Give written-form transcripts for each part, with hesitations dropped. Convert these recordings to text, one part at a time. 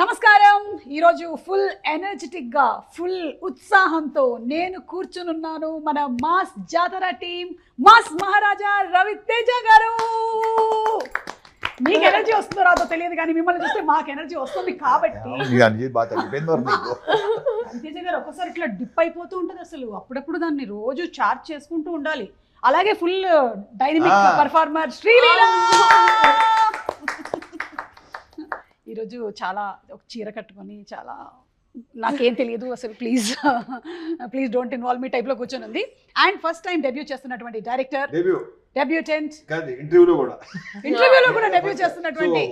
నమస్కారం. ఈరోజు ఫుల్ ఎనర్జెటిక్గా ఫుల్ ఉత్సాహంతో నేను కూర్చునున్నాను మన మాస్ జాతర టీం మాస్ మహారాజా రవితేజ గారు. మీకు ఎనర్జీ వస్తుందో రాదో తెలియదు కానీ మిమ్మల్ని చూస్తే మాకు ఎనర్జీ వస్తుంది కాబట్టి రవితేజ గారు ఒక్కసారి ఇట్లా డిప్ అయిపోతూ ఉంటుంది. అసలు అప్పుడప్పుడు దాన్ని రోజు చార్జ్ చేసుకుంటూ ఉండాలి. అలాగే ఫుల్ డైనమిక్ పర్ఫార్మర్ శ్రీలీల ఈరోజు చాలా ఒక చీర కట్టుకొని చాలా నాకేం తెలియదు అసలు ప్లీజ్ డోంట్ ఇన్వాల్వ్ మీ టైప్లో కూర్చొని ఉంది. అండ్ ఫస్ట్ టైం డెబ్యూ చేస్తున్నటువంటి డైరెక్టర్ డెబ్యూటెంట్ ఇంటర్వ్యూలో కూడా డెబ్యూ చేస్తున్నటువంటి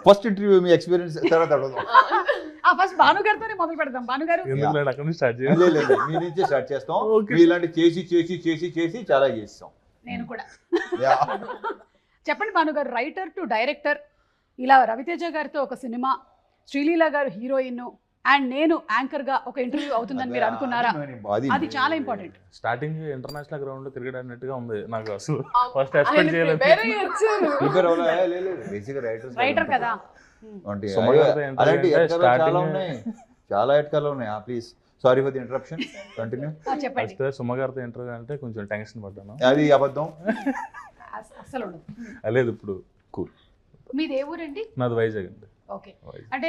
ఫస్ట్ ఇంటర్వ్యూ మీ ఎక్స్పీరియన్స్ తర్వాత ఫస్ట్ భాను గారితోనే మొదలు పెడదాం. భాను గారు స్టార్ట్ చేస్తాం. ఇలాంటి చేసి చాలా చేస్తాం. నేను కూడా చెప్పండి భాను గారు, రైటర్ టు డైరెక్టర్, ఇలా రవితేజ గారితో ఒక సినిమా, శ్రీలీల గారు హీరోయిన్ అండ్ నేను యాంకర్ గా ఒక ఇంటర్వ్యూ అవుతుందని మీరు అనుకున్నారా? అది చాలా ఇంపార్టెంట్. స్టార్టింగ్ ఇంటర్నేషనల్ గ్రౌండ్ లో తిరగడానిట్టుగా ఉంది నాకు. అసలు ఫస్ట్ ఎక్స్పెక్ట్ చేయలేదు. రైటర్ కదా. చాలా ఎట్కాలు ఉన్నాయి. Please sorry for the interruption. Continue. చెప్పండి. ఫస్ట్ సుమగారితో ఇంటర్వ్యూ అంటే కొంచెం టెన్షన్ పడ్డాను. అది అబద్ధం అసలు లేదు. ఇప్పుడు కూల్. మీది ఏ ఊరండి? నాది వైజాగ్ అండి. ఓకే. అంటే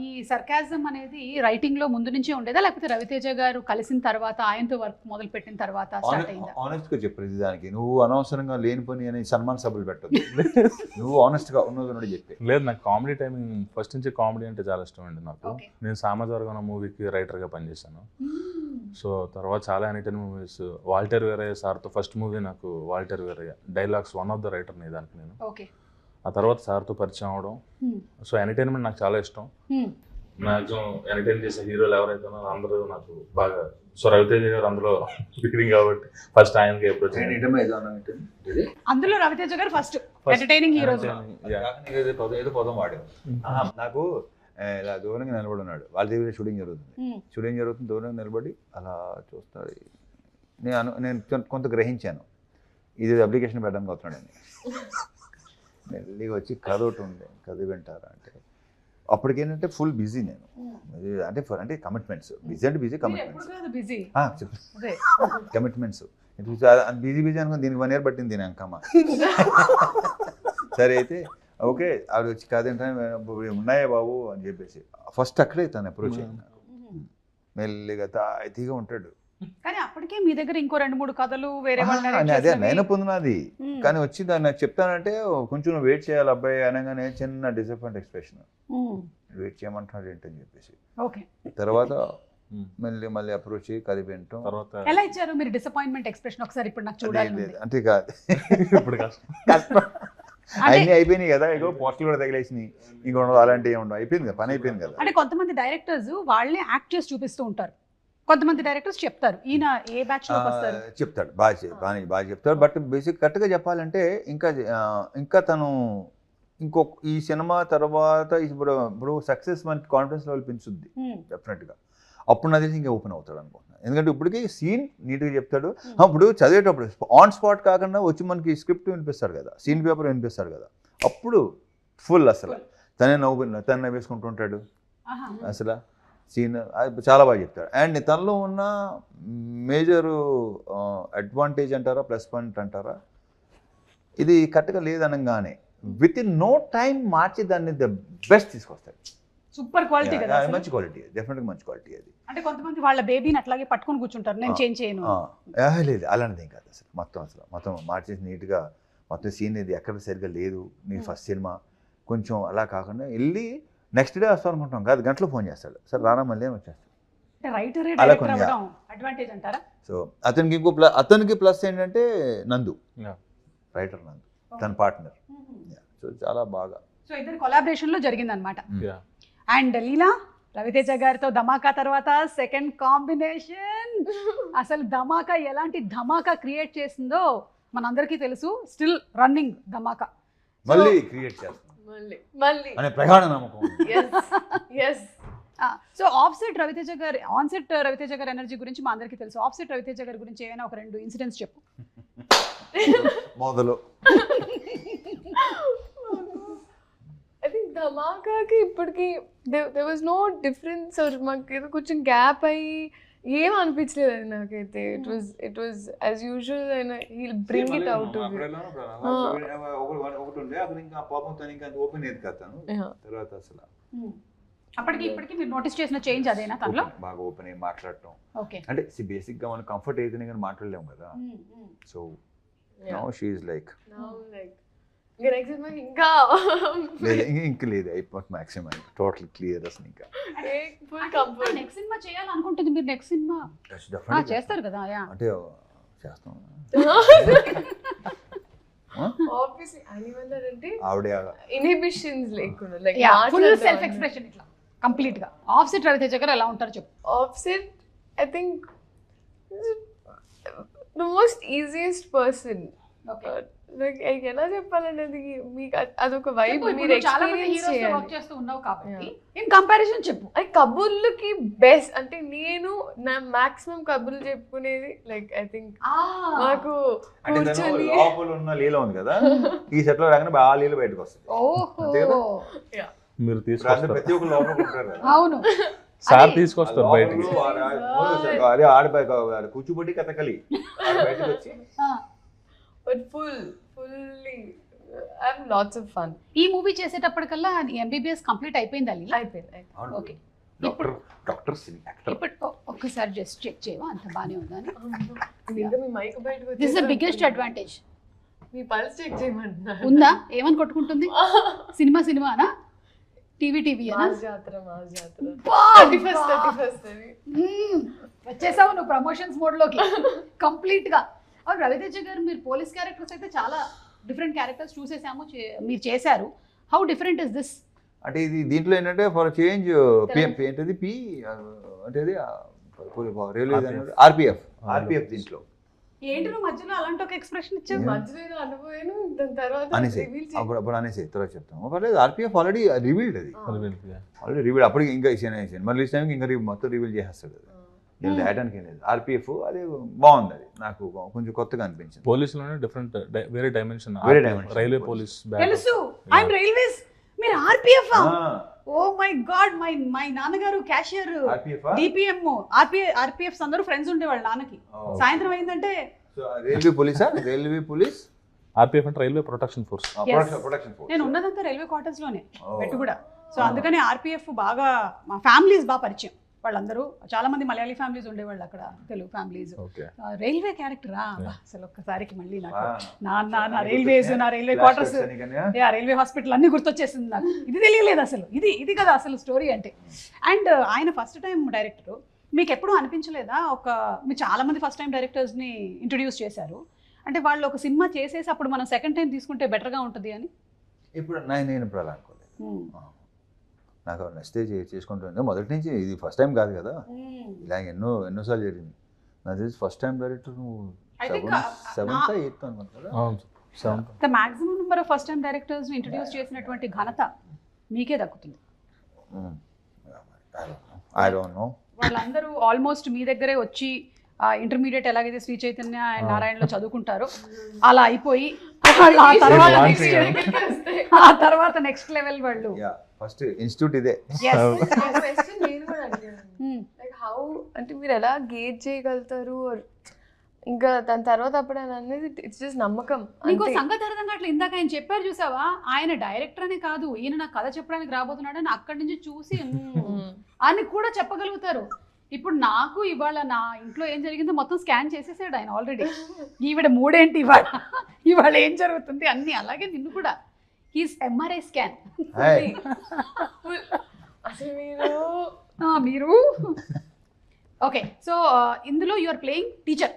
ఈ సర్కాజం అనేది రైటింగ్ లో ముందు నుంచే ఉండేదా లేకపోతే రవితేజ గారు కలిసిన తర్వాత ఆయనతో వర్క్ మొదలు పెట్టిన తర్వాత స్టార్ట్ అయిందా? ఆనెస్ట్ గా చెప్పు. దానికి నువ్వు అనవసరంగా లేని పని అని సన్మాన సభలు పెట్టదు. నువ్వు ఆనెస్ట్ గా ఉన్నది చెప్పి. లేదు, నాకు కామెడీ టైమింగ్ ఫస్ట్ నుంచి కామెడీ అంటే చాలా ఇష్టం అండి నాకు. నేను సామాజిక మూవీకి రైటర్ గా పనిచేశాను. సో తర్వాత చాలా ఎనీటైన్ మూవీస్, వాల్టర్ వేరయ్య సార్తో ఫస్ట్ మూవీ నాకు Waltair Veerayya dialogues one of the writer ని దానికి నేను. ఆ తర్వాత సార్తో పరిచయం అవడం. సో ఎంటర్టైన్మెంట్ నాకు చాలా ఇష్టం. మ్యాక్సిమం ఎంటర్టైన్ చేసే హీరోలు ఎవరైతే ఉన్నారో అందరూ నాకు బాగా. సో రవితేజ గారు అందులో బిగినింగ్ కాబట్టి ఫస్ట్ ఆయనకి అప్రోచ్. అందులో రవితేజ గారు ఫస్ట్ ఎంటర్టైనింగ్ హీరోస్. ఏదో పదం వాడాం. నాకు ఇలా దూరంగా నిలబడి ఉన్నాడు. వాళ్ళ దగ్గర షూటింగ్ జరుగుతుంది. దూరంగా నిలబడి అలా చూస్తాడు. నేను కొంత గ్రహించాను ఇది అప్లికేషన్ పెట్టడానికి అవుతున్నాడని. మెల్లిగా వచ్చి కథ ఒకటి ఉంది, కథ వింటారా అంటే అప్పటికేంటంటే ఫుల్ బిజీ నేను. అంటే కమిట్మెంట్స్. బిజీ అంటే బిజీ, కమిట్మెంట్స్ బిజీ అనుకుని దీనికి 1 year పట్టింది దీని అంకమ్మ. సరే అయితే ఓకే ఆవిడ వచ్చి కథ ఏంటంటే ఉన్నాయా బాబు అని చెప్పేసి ఫస్ట్ అక్కడే తను అప్రోచ్ అయింది. మెల్లిగా తాయితీగా ఉంటాడు. కానీ అప్పటికే మీ దగ్గర ఇంకో 2-3 కథలు వేరే అదే నేను పొందినది. కానీ వచ్చి దాన్ని నాకు చెప్తానంటే కొంచెం వెయిట్ చేయాలి అబ్బాయి అనగానే చిన్న డిసప్పాయింట్ ఎక్స్ప్రెషన్. వెయిట్ చేయమంటున్నాడు ఏంటని చెప్పేసి తర్వాత మళ్ళీ అప్రోచ్ కథ వింటాం. ఎలా ఇచ్చారు మీరు డిసప్పాయింట్మెంట్ ఎక్స్ప్రెషన్? ఒకసారి ఇప్పుడు నాకు చూడాలి. అంటే కాదు ఇప్పుడు కష్టం. అన్నీ అయిపోయినాయి కదా, ఇగో పోస్టులు కూడా తగిలేసినాయి. ఇంకా అలాంటివి ఏమి ఉండవు. అయిపోయింది కదా, పని అయిపోయింది కదా. అంటే కొంతమంది డైరెక్టర్స్ వాళ్ళే యాక్ట్ చేసి చూపిస్తూ ఉంటారు. కొంతమంది డైరెక్టర్స్ చెప్తారు ఈయన ఏ బ్యాచ్ లోకి వస్తారు చెప్తాడు. బాగా చెప్తాడు. బట్ బేసిక్ కరెక్ట్గా చెప్పాలంటే ఇంకా తను ఈ సినిమా తర్వాత ఇప్పుడు సక్సెస్ మనకి కాన్ఫిడెన్స్ లెవెల్ పెంచుద్ది డెఫినెట్గా. అప్పుడు నా తెలిసి ఇంకా ఓపెన్ అవుతాడు అనుకుంటున్నాను. ఎందుకంటే ఇప్పటికీ సీన్ నీట్గా చెప్తాడు. ఇప్పుడు చదివేటప్పుడు ఆన్ స్పాట్ కాకుండా వచ్చి మనకి స్క్రిప్ట్ వినిపిస్తాడు కదా, సీన్ పేపర్ వినిపిస్తాడు కదా, అప్పుడు ఫుల్ అసలు తనే నవ్వేసుకుంటూ ఉంటాడు. అసలు సీన్ చాలా బాగా చెప్తాడు. అండ్ తనలో ఉన్న మేజర్ అడ్వాంటేజ్ అంటారా, ప్లస్ పాయింట్ అంటారా, ఇది కరెక్ట్గా లేదనగానే విత్ ఇన్ నో టైం మార్చి దాన్ని ద బెస్ట్ తీసుకొస్తాడు. సూపర్ క్వాలిటీ కదా, మంచి క్వాలిటీ, డెఫినెట్గా మంచి క్వాలిటీ అది. అంటే కొంతమంది వాళ్ళ బేబీని అట్లాగే పట్టుకొని కూర్చుంటారు, నేను చేంజ్ చేయను. లేదు అలాంటిది ఏం కాదు అసలు. మొత్తం మార్చేసి నీట్గా మొత్తం సీన్ ఇది ఎక్కడ సరిగ్గా లేదు. నీ ఫస్ట్ సినిమా కొంచెం అలా కాకుండా వెళ్ళి నెక్స్ట్ డే వస్తాం అనుకుంటాం కాదు, గంటలో ఫోన్ చేస్తాడు, సార్ రానా మళ్ళీ అని వచ్చేస్తాడు. సో అతనికి ప్లస్ ఏంటంటే నందు, రైటర్ నందు తన పార్ట్నర్. సో చాలా బాగా ఇద్దరు కొలాబరేషన్ లో జరిగింది అనమాట. అండ్ లీలా రవితేజ గారితో ధమాకా తర్వాత సెకండ్ కాంబినేషన్. అసలు ధమాకా ఎలాంటి ధమాకా క్రియేట్ చేసిందో మనందరికీ తెలుసు. స్టిల్ రన్నింగ్ ధమాకా మళ్ళీ క్రియేట్ చేస్తాం అనే ప్రగాఢ నమ్మకం. సో ఆఫ్సెట్ రవితేజ గారి ఆన్సెట్ రవితేజ గారి ఎనర్జీ గురించి మా అందరికీ తెలుసు. ఆఫ్సెట్ రవితేజ గారి గురించి ఏమైనా ఒక 2 ఇన్సిడెంట్స్ చెప్పు. మొదలు ధమాకాకి ఇప్పటికి there was no difference or మాకు ఏదో కొంచెం గ్యాప్ అయ్యి ఏం అనిపించలేదు అది నాకైతే. it was as usual and he'll bring it out of it. ఒకటి ఉండే అప్పుడు ఇంకా పాపంతో ఇంకా ఓపెన్ అయ్యేది కదా తర్వాత అసలు అప్పటికి ఇప్పటికి మీరు నోటీస్ చేసిన చేంజ్ అదేనా తనలో? బాగా ఓపెన్ అయ్యి మాట్లాడటం. ఓకే, అంటే బేసిక్ గా మనం కంఫర్ట్ అయితేనే కానీ మాట్లాడలేము కదా. So now she is like Now like ఇంకా నెక్స్ట్ సినిమా ఇంకా లేదు ఇంక లేదు అయిపోతుంది మాక్సిమం టోటల్ క్లియర్ అసలు ఇంకా ఫుల్ కంఫర్ట్. నెక్స్ట్ సినిమా చేయాలనుకుంటుంది మీరు? నెక్స్ట్ సినిమా చేస్తారు కదా? అంటే చేస్తాం ఆబ్వియస్లీ అనివల్ అంటే ఆవిడే ఇన్హిబిషన్స్ లేకుండా లైక్ ఫుల్ సెల్ఫ్ ఎక్స్ప్రెషన్ ఇట్లా కంప్లీట్ గా. ఆఫ్సెట్ రవితేజ గారు ఎలా ఉంటారు చెప్పు? Offset I think the most easiest person. Like ఎలా చెప్పాలనేది మీకు అదొక వైబ్. మీరు చాలా మంది హీరోస్ తో వర్క్ చేస్తూ ఉన్నావు కాబట్టి ఇన్ కంపారిజన్ చెప్పు. కబుర్లకి బెస్ట్ అంటే నేను నా మాక్సిమం కబుర్లు చెప్పుకునేది లైక్ ఐ థింక్ నాకు కూర్చొని లోపల ఉన్న లీల ఉంది కదా ఈ సెట్ లో రాగానే బాగా లీల బయటకు వస్తుంది. మీరు తీసుకొస్తారు ప్రతి ఒక్కరు లోపల ఉంటారు కదా. అవును, సార్ తీసుకొస్తారు బయటికి. అదే ఆడ కూర్చోబెట్టి కథకలి బయటకు వచ్చి but fully I have lots of fun. ఈ మూవీ చేసేటప్పటికల్లా ఎంబీబీఎస్ కంప్లీట్ అయిపోయింది అల్లి? అయిపోయింది. Okay, doctor actor. ఇప్పుడు ఒక్కసారి జస్ట్ చెక్ చేయవా అంత బానే ఉందని? ఇంకా మీ మైక్ బయటకు దిస్ ద బిగ్గెస్ట్ అడ్వాంటేజ్. మీ పల్స్ చెక్ చేయమంటున్నారు. ఉందా? ఏమని కొట్టుకుంటుంది? సినిమానా? టీవీ మాస్ జాతర 31st వచ్చేసావు నువ్వు ప్రమోషన్స్ మోడ్ లోకి కంప్లీట్ గా. అవును రవితేజ గారు, మీరు పోలీస్ క్యారెక్టర్స్ అయితే చాలా డిఫరెంట్ క్యారెక్టర్స్ చూసేసాము, మీరు చేశారు. How different is this? అంటే ఇది దీంట్లో ఏంటంటే ఫర్ చేంజ్ ఏంటది పి అంటే రైల్వే ఆర్పిఎఫ్ దీంట్లో ఏంటి నువ్వు మధ్యలో అలాంటి ఒక ఎక్స్ప్రెషన్ ఇచ్చావు? మధ్యలో అనుభవాను దాని తర్వాత అనేసి అప్పుడు అనేసి తర్వాత చెప్తాము. పర్లేదు ఆర్పిఎఫ్ ఆల్రెడీ రివీల్డ్ అది ఆల్రెడీ రివీల్డ్. అప్పటికి ఇంకా మళ్ళీ ఈ టైంకి ఇంకా మొత్తం రివీల్ చేసేస్తాడు అది. నేను రాయడానికి ఏం లేదు. ఆర్పిఎఫ్ అది బాగుంది, అది నాకు కొంచెం కొత్తగా అనిపించింది. పోలీసులోనే డిఫరెంట్ వేరే డైమెన్షన్. రైల్వే పోలీస్ తెలుసు, ఐఎమ్ రైల్వేస్, మీరు RPF. Oh my god, my నాన్నగారు క్యాషియర్, డిపిఎం, ఆర్పిఎఫ్స్ అందరూ ఫ్రెండ్స్ ఉండేవాళ్ళు నాన్నకి. సాయంత్రం అయిందంటే రైల్వే పోలీస్ ఆర్పిఎఫ్ అంటే రైల్వే ప్రొటెక్షన్ ఫోర్స్. నేను ఉన్నదంతా రైల్వే క్వార్టర్స్ లోనే పెట్టు కూడా. సో అందుకని ఆర్పిఎఫ్ బాగా మా ఫ్యామిలీస్ బాగా పరిచయం. వాళ్ళందరూ చాలా మంది మలయాళీ ఫ్యామిలీస్ ఉండేవాళ్ళు అక్కడ, తెలుగు ఫ్యామిలీస్. రైల్వే క్యారెక్టరా అసలు ఒక్కసారికి మళ్ళీ నాకు నా రైల్వేస్, నా రైల్వే క్వార్టర్స్, రైల్వే హాస్పిటల్ అన్ని గుర్తొచ్చేసింది నాకు. ఇది తెలియలేదు అసలు, ఇది కదా అసలు స్టోరీ అంటే. అండ్ ఆయన ఫస్ట్ టైం డైరెక్టర్. మీకు ఎప్పుడు అనిపించలేదా మీరు చాలా మంది ఫస్ట్ టైం డైరెక్టర్స్ని ఇంట్రడ్యూస్ చేశారు అంటే వాళ్ళు ఒక సినిమా చేసేసి అప్పుడు మనం సెకండ్ టైం తీసుకుంటే బెటర్గా ఉంటుంది అని? ఇప్పుడు నేను ఇప్పుడు అలా అనుకోలేదు. నాకు నచ్చితే చేసుకుంటుంది మొదటి నుంచి. ఇది ఫస్ట్ టైం కాదు కదా, ఇలా ఎన్నోసార్లు జరిగింది. నాకు తెలిసి ఫస్ట్ టైం డైరెక్టర్ నువ్వు 7th 8th అనుకుంటా కదా. The maximum number of first time directors introduce చేసినటువంటి ఘనత మీకే దక్కుతుంది. I don't know. వాళ్ళందరూ ఆల్మోస్ట్ మీ దగ్గరే వచ్చి ఇంటర్మీడియట్ ఎలాగైతే శ్రీ చైతన్య అండ్ నారాయణలో చదువుకుంటారో అలా అయిపోయి వాళ్ళు ఆ తర్వాత నెక్స్ట్ లెవెల్ వాళ్ళు ఫస్ట్ ఇన్స్టిట్యూట్ ఇదే. నేను కూడా అడిగాను లైక్ హౌ అంటే మీరు ఎలా గేజ్ చేయగలుగుతారు ఇంకా దాని తర్వాత అప్పుడు అనేది ఇట్స్ జస్ట్ నమ్మకం. ఇంకో సంగతి అర్థం కావట్లేదు. ఇందాక ఆయన చెప్పారు చూసావా, ఆయన డైరెక్టర్ అనే కాదు, ఈయన నాకు కథ చెప్పడానికి రాబోతున్నాడు అని అక్కడి నుంచి చూసి అని కూడా చెప్పగలుగుతారు. ఇప్పుడు నాకు ఇవాళ నా ఇంట్లో ఏం జరిగిందో మొత్తం స్కాన్ చేసేసాడు ఆయన ఆల్రెడీ. ఈవిడ మూడేంటి ఇవాళ ఏం జరుగుతుంది అన్ని. అలాగే నిన్ను కూడా హీస్ ఎంఆర్ఐ స్కాన్. అసలు మీరు ఓకే. సో ఇందులో you are playing teacher.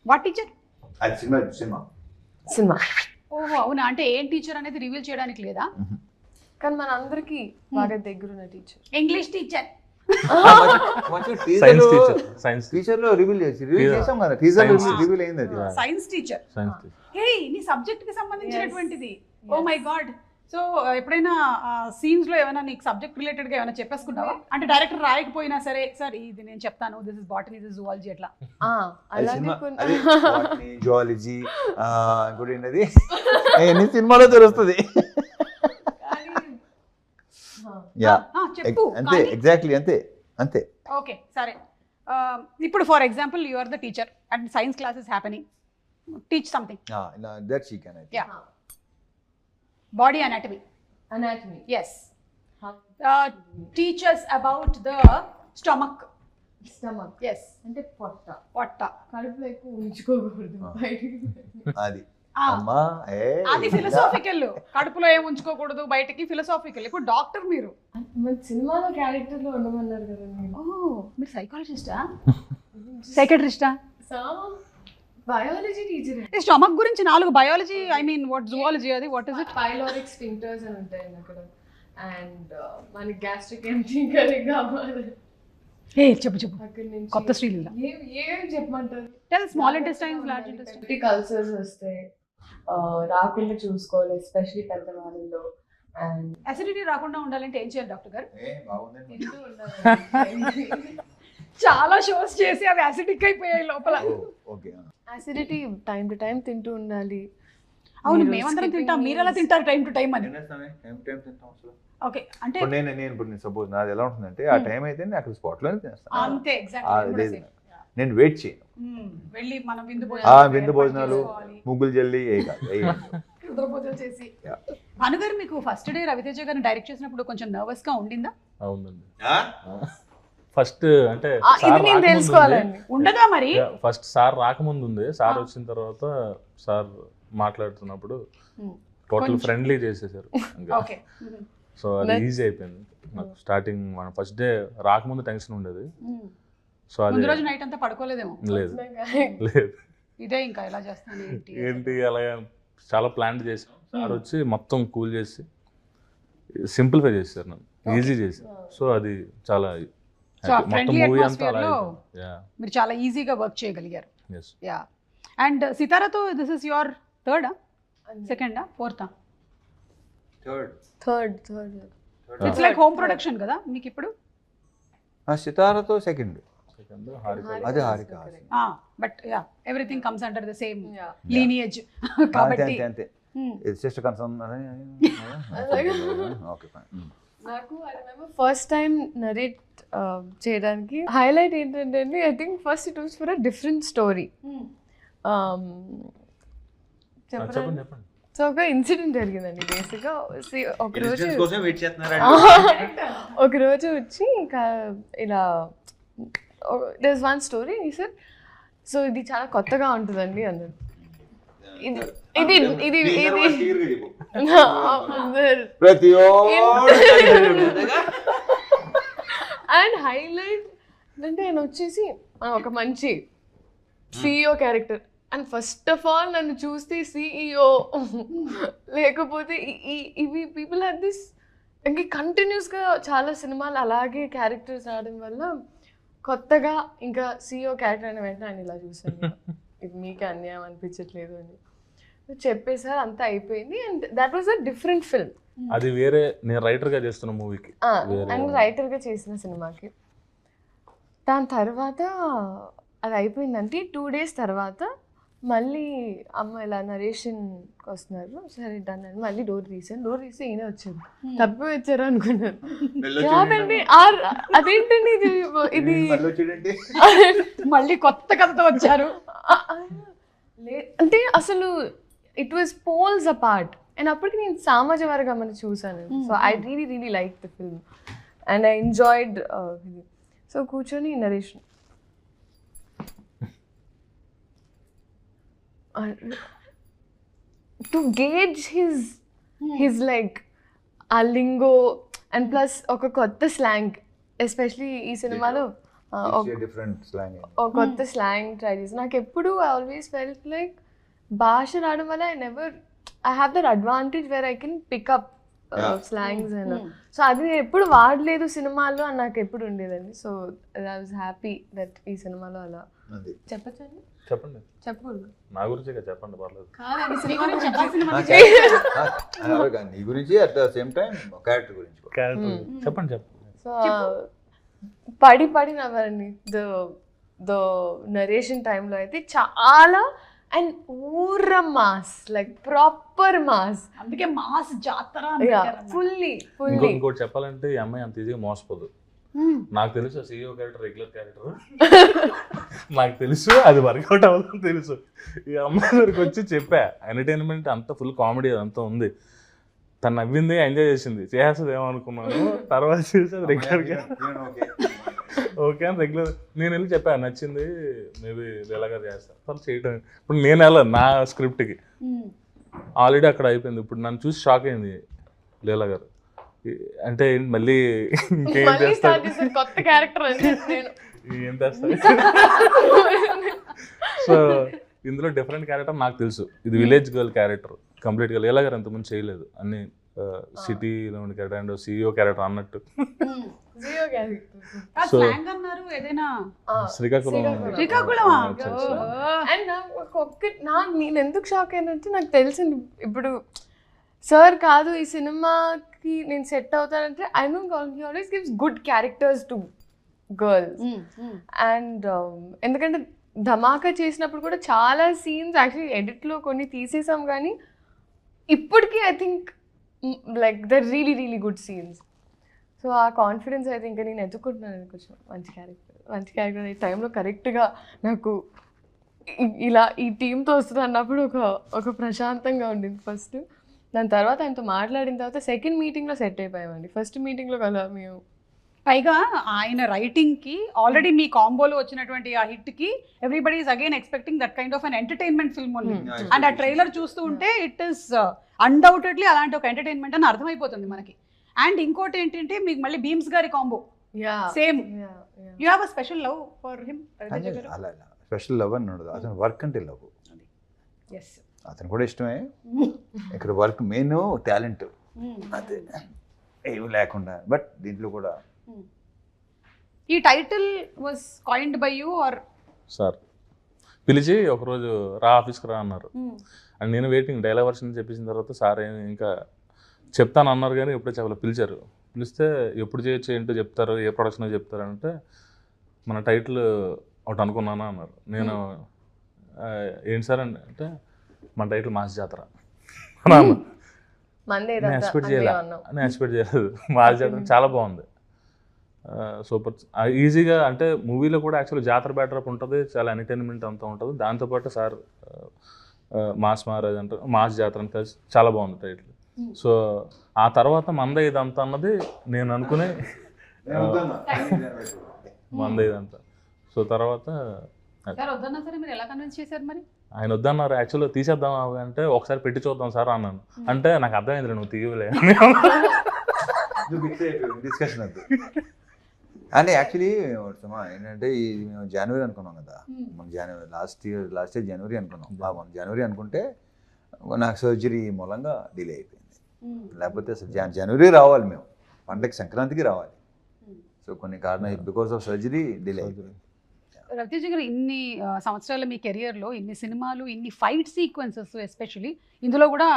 What teacher? సినిమా. ఓహో అవునా. అంటే ఏం టీచర్ అనేది రివీల్ చేయడానికి లేదా? కానీ మన అందరికి బాగా దగ్గరున్న teacher. English teacher. Science teacher లో రివీల్ చేసాం కదా, టీచర్ రివీల్ అయింది అది. Science teacher. హే నీ సబ్జెక్ట్ కి సంబంధించినటువంటిది. Oh my god. సో ఎప్పుడైనా సీన్స్ లో ఏమైనా నీకు సబ్జెక్ట్ రిలేటెడ్ గా ఏమైనా చెప్పేసుకున్నావా? అంటే డైరెక్టర్ రాయకపోయినా సరే సార్ ఇది నేను చెప్తాను, this is botany, this is zoology అట్లా. జువాలజీ ఇంకోటి ఏంటది ఎన్ని సినిమాలో తెలుస్తుంది. యా చెప్పు అంతే ఎగ్జాక్ట్లీ అంతే అంతే. ఓకే సరే, ఇప్పుడు for example you are the teacher and science class is happening, teach something. That she can. Ya, body anatomy. Yes. Teach us about the stomach. Yes. అంటే పొట్ట. కడుపులో ఎక్కువ ఉంచుకోకూడదు బయటికి. అది అమ్మా అది ఫిలసాఫికల్. కడుపులో ఏం ఉంచుకోకూడదు బయటికి, ఫిలసాఫికల్. ఇప్పుడు డాక్టర్ మీరు. మన సినిమాలో క్యారెక్టర్ లో ఉండమన్నారు కదా మీరు. మీరు సైకాలజిస్టా, సైకాట్రిస్టా? Biology teacher. స్టమక్ గురించి 4 biology, I mean what zoology, అది what is it? Pyloric sphincters అని ఉంటాయి అక్కడ. అండ్ మనకి గ్యాస్ట్రిక్ ఎంటీ కరెక్ట్ కావాలి. చెప్పు అక్కడ నుంచి కొత్త శ్రీలీల ఏం చెప్పమంటారు? Tell. Small intestines, large intestine. Peptic ulcers వస్తాయి, రాకుండా చూసుకోవాలి ఎస్పెషల్లీ పెద్దవాళ్ళలో. అండ్ అసిడిటీ రాకుండా ఉండాలంటే ఏం చేయాలి డాక్టర్ గారు? తింటూ ఉండాలి. చాలా షోస్ చేసి అవి అసిడిక్ అయిపోయాయి లోపల. అసిడిటీ టైం టు టైం తింటూ ఉండాలి. అవును, మేమందరం తింటాం, మీరు ఎలా తింటారు టైం టు టైం అని? ఓకే, అంటే నేను సపోజ్ నాది ఎలా ఉంటుందంటే ఆ టైం అయితే నేను అక్కడ స్పాట్ లోనే తినేస్తాను. అంతే, ఎగ్జాక్ట్లీ. నేను వెయిట్ చేయను. వెళ్ళి మనం విందు భోజనాలు, ముగ్గులు జల్లి రుద్ర పూజలు చేసి. భానుగారు, మీకు ఫస్ట్ డే రవితేజ గారిని డైరెక్ట్ చేసినప్పుడు కొంచెం నర్వస్ గా ఉండిందా? అవునండి. ఫస్ట్ అంటే తెలుసుకోవాలండి. ఉండదా మరి? ఫస్ట్ సార్ రాకముందు ఉంది, సార్ వచ్చిన తర్వాత సార్ మాట్లాడుతున్నప్పుడు టోటల్ ఫ్రెండ్లీ చేసేసారు. సో అది ఈజీ అయిపోయింది నాకు. స్టార్టింగ్ మన ఫస్ట్ డే రాకముందు టెన్షన్ ఉండేది. సో అది రోజు నైట్ అంతా పడుకోలేదేమో? లేదు. ఇదే ఇంకా ఎలా చేస్తాను ఏంటి అలా చాలా ప్లాన్ చేసాం. సార్ వచ్చి మొత్తం కూల్ చేసి సింప్లిఫై చేశారు, నన్ను ఈజీ చేశారు. సో అది చాలా మొత్తం మూవీ అంతా అలా మీరు చాలా ఈజీగా వర్క్ చేయగలిగారు. యా. అండ్ సితారాతో దిస్ ఇస్ యువర్ థర్డా, సెకండా, ఫోర్తా? Third. It's like home production కదా మీకు ఇప్పుడు? సితారాతో సెకండ్, అదే Harika. But yeah, everything comes under the same lineage కాబట్టి అంతే. Sister concern. Okay fine. నాకు I remember first time narrate చేయడానికి హైలైట్ ఏంటంటే అండి, I think first it was for a different story. చెప్పండి. సో ఒక ఇన్సిడెంట్ జరిగిందండి. బేసిక్గా ఒకరోజు వచ్చి ఇంకా ఇలా there is one story sir. So ఇది చాలా కొత్తగా ఉంటుందండి అన్నాడు. ఇది ఇది ఇది అండ్ హైలైట్ అంటే ఆయన వచ్చేసి ఒక మంచి CEO character. And first of all నన్ను చూస్తే సిఇఓ లేకపోతే ఇవి పీపుల్ హ్యావ్ దిస్. ఇంకా కంటిన్యూస్గా చాలా సినిమాలు అలాగే క్యారెక్టర్స్ రావడం వల్ల కొత్తగా ఇంకా సిఇఓ క్యారెక్టర్ అయిన వెంటనే ఆయన ఇలా చూసాను, ఇది మీకే అన్యాయం అనిపించట్లేదు అని చెప్పేసారు. అంతా అయిపోయింది. And that was a different film. అది వేరే, నేను రైటర్గా చేస్తున్న మూవీకి, అండ్ రైటర్గా చేసిన సినిమాకి. దాని తర్వాత అది అయిపోయిందంటే 2 days తర్వాత మళ్ళీ అమ్మ ఇలా నరేషన్కి వస్తున్నారు. సరే డన్ అని మళ్ళీ డోర్ తీసి ఈయన వచ్చారు. తప్పి వచ్చారు అనుకున్నారు. కాదండి, అదేంటండి ఇది మళ్ళీ కొత్త కథతో వచ్చారు అంటే అసలు it was poles apart. And అప్పటికి నేను సామాజ వర్గమని చూసాను. So I really like the film and I enjoyed. So కూర్చొని Naresh to gauge his like uh lingo and plus ఒక కొత్త స్లాంగ్, ఎస్పెషలీ ఈ సినిమాలో ఒక కొత్త స్లాంగ్ ట్రై చేసి. నాకు ఎప్పుడు ఐ ఆల్వేస్ ఫెల్ట్ లైక్ భాష రావడం వల్ల I have that advantage where I can pick up slangs and so అది నేను ఎప్పుడు వాడలేదు సినిమాల్లో అని నాకు ఎప్పుడు ఉండేదండి. So I was happy that ఈ సినిమాలో అలా చెప్పచ్చండి. చెప్పండి. చెప్పకూడదు నా గురించి చెప్పండి, పర్లేదు. నీ గురించి at the same time character గురించి చెప్పండి. సో పడి నవ్వారండి ద నరేషన్ టైంలో అయితే చాలా. అండ్ ఊర మాస్, లైక్ ప్రాపర్ మాస్. అందుకే మాస్ జాతర ఫుల్లీ ఇంకోటి చెప్పాలంటే ఈ అమ్మాయి అంత ఈజీగా మోసపోదు. నాకు తెలుసు CEO క్యారెక్టర్ రెగ్యులర్ క్యారెక్టర్ నాకు తెలుసు, అది వర్కౌట్ అవ్వదని తెలుసు. ఈ అమ్మాయి దగ్గరికి వచ్చి చెప్పా ఎంటర్టైన్మెంట్ అంతా ఫుల్ కామెడీ అదంతా ఉంది, తను నవ్వింది ఎంజాయ్ చేసింది, చేస్తుంది ఏమనుకున్నాను. తర్వాత చేసేది రెగ్యులర్ ఓకే అని రెగ్యులర్ నేను వెళ్ళి చెప్పాను నచ్చింది, మేబీ లీలా గారు చేస్తాను తను చేయటం. ఇప్పుడు నేను వెళ్ళాను నా స్క్రిప్ట్కి, ఆల్రెడీ అక్కడ అయిపోయింది. ఇప్పుడు నన్ను చూసి షాక్ అయింది లీలా గారు, అంటే మళ్ళీ ఇంకేం చేస్తారు, కొత్త క్యారెక్టర్ ఏం చేస్తారు. సో ఇందులో డిఫరెంట్ క్యారెక్టర్ నాకు తెలుసు, ఇది విలేజ్ గర్ల్ క్యారెక్టర్ కంప్లీట్గా. లీలా గారు అంతకుముందు చేయలేదు, అన్ని సిటీలో ఉండే క్యారెక్టర్ అండ్ CEO క్యారెక్టర్ అన్నట్టు. సో శ్రీకాకుళం అండ్ నేను ఎందుకు షాక్ అయినంటే నాకు తెలిసింది ఇప్పుడు సార్ కాదు ఈ సినిమాకి నేను సెట్ అవుతానంటే I know he always gives good characters to girls. And ఎందుకంటే ధమాకా చేసినప్పుడు కూడా చాలా సీన్స్ యాక్చువల్లీ ఎడిట్లో కొన్ని తీసేసాం, కానీ ఇప్పటికీ I think like the really good scenes. So ఆ కాన్ఫిడెన్స్ అయితే ఇంకా నేను ఎత్తుకుంటున్నాను కొంచెం మంచి క్యారెక్టర్ ఈ టైంలో కరెక్ట్గా నాకు ఇలా ఈ టీంతో వస్తుంది అన్నప్పుడు ఒక ప్రశాంతంగా ఉండింది ఫస్ట్. దాని తర్వాత ఆయనతో మాట్లాడిన తర్వాత సెకండ్ మీటింగ్లో సెట్ అయిపోయామండి. ఫస్ట్ మీటింగ్లో కదా మేము పైగా ఆయన రైటింగ్కి ఆల్రెడీ మీ కాంబోలో వచ్చినటువంటి ఆ హిట్కి everybody is again expecting that kind of an entertainment film only. And ఆ ట్రైలర్ చూస్తూ ఉంటే ఇట్ ఈస్ అన్డౌటెడ్లీ అలాంటి ఒక ఎంటర్టైన్మెంట్ అని అర్థమైపోతుంది మనకి. అండ్ ఇంకోటి ఏంటంటే మీకు మళ్ళీ భీమ్స్ గారి combo same. You have a special love for him? అలా స్పెషల్ లవ్ అని ఉండదు, అతను వర్క్ అంటే లవ్. అతను కూడా ఇష్టమే, ఇక్కడ వర్క్ మెయిన్ టాలెంట్ అదే ఏమి లేకుండా. బట్ దీంట్లో కూడా ఈ title was coined by you are sir? పిలిచి ఒకరోజు రా ఆఫీస్కి రా అన్నారు, అండ్ నేను వెయిటింగ్ డైలాగ్ వర్షన్ చెప్పేసిన తర్వాత సార్ ఇంకా చెప్తాను అన్నారు, కానీ ఎప్పుడో చెప్పలేదు. పిలిచారు, పిలిస్తే ఎప్పుడు చేయొచ్చు ఏంటో చెప్తారు, ఏ ప్రొడక్షన్ చెప్తారు అంటే మన టైటిల్ ఒకటి అనుకున్నాను అన్నారు. నేను ఏంటి సార్ అంటే మన టైటిల్ మాస్ జాతర అన్నాను. నేను ఎక్స్పెక్ట్ చేయలేదు మాస్ జాతర చాలా బాగుంది, సూపర్ ఈజీగా. అంటే మూవీలో కూడా యాక్చువల్లీ జాతర బ్యాటరప్ ఉంటుంది, చాలా ఎంటర్టైన్మెంట్ అంతా ఉంటుంది. దాంతోపాటు సార్ మాస్ మహారాజ్ అంటే మాస్ జాతర అని కలిసి చాలా బాగుంది టైటిల్. సో ఆ తర్వాత మంద ఇదంతా అన్నది నేను అనుకునే మంద ఇదంతా. సో తర్వాత ఆయన వద్దన్నారు, యాక్చువల్గా తీసేద్దాం అంటే ఒకసారి పెట్టి చూద్దాం సార్ అన్నాను. అంటే నాకు అర్థమైంది నువ్వు తీయలే డిస్కషన్ అది. అంటే యాక్చువల్లీ ఏంటంటే ఇది మేము జనవరి అనుకున్నాం కదా, మనం జనవరి లాస్ట్ ఇయర్ జనవరి అనుకున్నాం. మనం జనవరి అనుకుంటే నాకు సర్జరీ మూలంగా డిలే అయిపోయింది. లేకపోతే అసలు జనవరి రావాలి, మేము పండగ సంక్రాంతికి రావాలి. సో కొన్ని కారణాలు బికాస్ ఆఫ్ సర్జరీ డిలే అయిపోయింది. రవితేజ గారు ఇన్ని సంవత్సరాల మీ కెరియర్లో ఇన్ని సినిమాలు, ఇన్ని ఫైట్ సీక్వెన్సెస్ ఎస్పెషలీ ఇందులో కూడా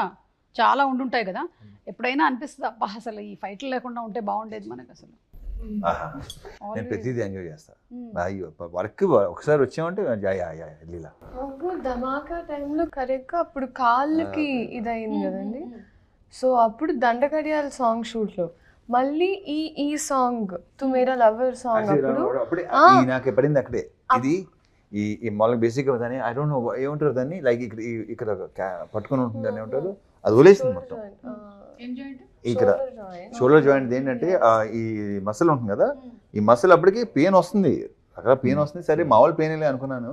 చాలా ఉండుంటాయి కదా, ఎప్పుడైనా అనిపిస్తుంది అబ్బా అసలు ఈ ఫైట్లు లేకుండా ఉంటే బాగుండేది మనకు అసలు? నేను ప్రతిదీ ఎంజాయ్ చేస్తాను. వర్క్ ఒకసారి వచ్చామంటే లీలా ధమాకా టైంలో కరెక్ట్గా అప్పుడు కాళ్ళకి ఇదయింది కదండి. సో అప్పుడు దండకడియాల సాంగ్ షూట్లో మళ్ళీ ఈ సాంగ్ తు మేరా లవర్ సాంగ్ అప్పుడు నాకు పడింది అక్కడే. ఇది ఈ మామూలుగా బేసిక్గా దాన్ని ఐ డోంట్ నో ఏమంటారు దాన్ని, లైక్ ఇక్కడ పట్టుకొని ఉంటుంది దాన్ని ఏమంటారు, అది వదిలేసింది మొత్తం. ఇక్కడ షోల్డర్ జాయింట్ ఏంటంటే ఈ మసిల్ ఉంటుంది కదా, ఈ మసిల్ అప్పటికి పెయిన్ వస్తుంది, అక్కడ పెయిన్ వస్తుంది. సరే మామూలు పెయిన్ వెళ్ళి అనుకున్నాను,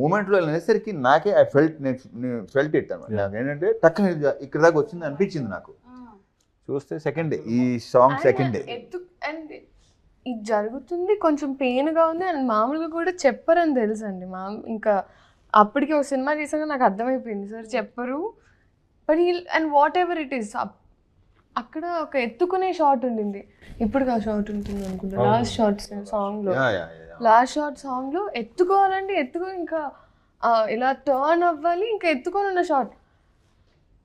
మూమెంట్లో వెళ్ళేసరికి నాకే ఐ ఫెల్ట్ ఇట్ అనమాట. నాకు ఏంటంటే టక్కన ఇక్కడ దాకా వచ్చింది అనిపించింది నాకు. చూస్తే సెకండ్ డే ఈ సాంగ్ సెకండ్ డే అండ్ ఇది జరుగుతుంది, కొంచెం పెయిన్గా ఉంది అండ్ మామూలుగా కూడా చెప్పరని తెలుసు అండి. ఇంకా అప్పటికి ఒక సినిమా చేసాక నాకు అర్థమైపోయింది సార్ చెప్పరు. But and what ever it is అక్కడ ఒక ఎత్తుకునే షాట్ ఉండింది, ఇప్పుడు ఆ షాట్ ఉంటుంది అనుకుంటా లాస్ట్ షార్ట్ సాంగ్లో ఎత్తుకోవాలంటే ఇంకా ఇలా టర్న్ అవ్వాలి, ఇంకా ఎత్తుకొని ఉన్న షాట్.